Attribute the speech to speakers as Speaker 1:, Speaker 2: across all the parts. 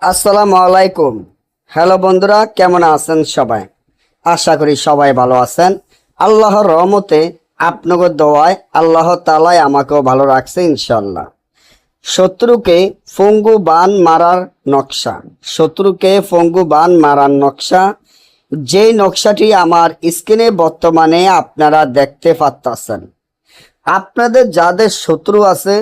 Speaker 1: আসসালামু আলাইকুম। হ্যালো বন্ধুরা, কেমন আছেন সবাই? আশা করি সবাই ভালো আছেন। আল্লাহর রহমতে আপনাদের দোয়ায় আল্লাহ তাআলাই আমাকেও ভালো রাখছে ইনশাল্লাহ। শত্রুকে পঙ্গু বান মারার নকশা। শত্রুকে পঙ্গু বান মারার নকশা, যেই নকশাটি আমার স্ক্রিনে বর্তমানে আপনারা দেখতে পাচ্ছেন। আপনাদের যাদের শত্রু আছে,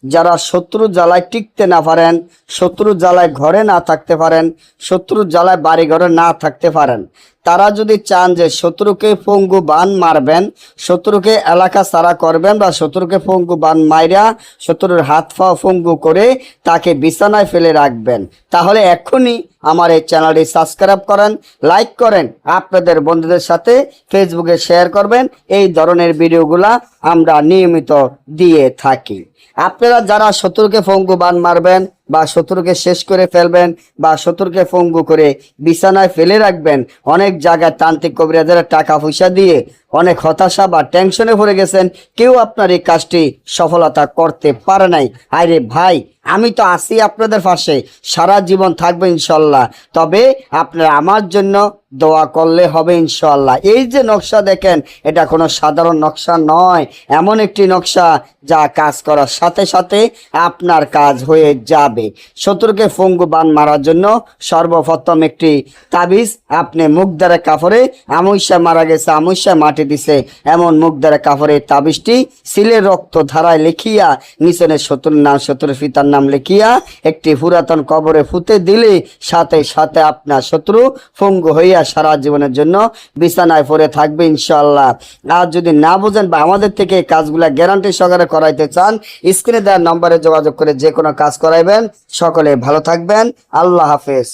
Speaker 1: যারা শত্রু জ্বালায় টিকতে না পারেন, শত্রু জ্বালায় ঘরে না থাকতে পারেন, শত্রু জ্বালায় বাড়ি ঘরে না থাকতে পারেন, তারা যদি চান যে শত্রুকে পঙ্গু বান মারবেন, শত্রুকে এলাকা ছাড়া করবেন বা শত্রুকে পঙ্গু বান মাইরা শত্রুর হাত পা পঙ্গু করে তাকে বিছানায় ফেলে রাখবেন, তাহলে এখনই আমার এই চ্যানেলটি সাবস্ক্রাইব করেন, লাইক করেন, আপনাদের বন্ধুদের সাথে ফেসবুকে শেয়ার করবেন। এই ধরনের ভিডিওগুলা আমরা নিয়মিত দিয়ে থাকি। আপনারা যারা শত্রুকে পঙ্গু বান মারবেন বা শত্রুকে শেষ করে ফেলবেন বা শত্রুকে পঙ্গু করে বিছানায় ফেলে রাখবেন, অনেক জায়গায় তান্ত্রিক কবিরাজের টাকা পয়সা দিয়ে অনেক হতাশা বা টেনশনে পড়ে গেছেন, কেউ আপনার এই কাজটি সফলতা করতে পারে নাই। আরে ভাই, আমি তো আছি আপনাদের পাশে, সারা জীবন থাকবে ইনশাল্লাহ। তবে আপনারা আমার জন্য দোয়া করলে হবে ইনশাল্লাহ। এই যে নকশা দেখেন, এটা কোনো সাধারণ নকশা নয়, এমন একটি নকশা যা কাজ করার সাথে সাথে আপনার কাজ হয়ে যাবে। শত্রুকে পঙ্গু বান মারার জন্য সর্বপ্রথম একটি তাবিজ আপনি মুখ দ্বারা কাপড়ে, আমুইসা মারা গেছে, আমুইসা মাটি দিছে এমন মুখ দ্বারা কাপড়ে তাবিজটি সিলের রক্ত ধারায় লিখিয়া নিচনে শত্রুর নাম, শত্রুর পিতার নাম লিখিয়া একটি পুরাতন কবরে ফুতে দিলে সাথে সাথে আপনার শত্রু পঙ্গু হইয়া সারা জীবনের জন্য বিছানায় পড়ে থাকবে ইনশাল্লাহ। আর যদি না বুঝেন বা আমাদের থেকে এই কাজগুলা গ্যারান্টি সহকারে করাইতে চান, স্ক্রিনে দেওয়ার নম্বরে যোগাযোগ করে যে কোনো কাজ করাইবেন। সকলে ভালো থাকবেন। আল্লাহ হাফেজ।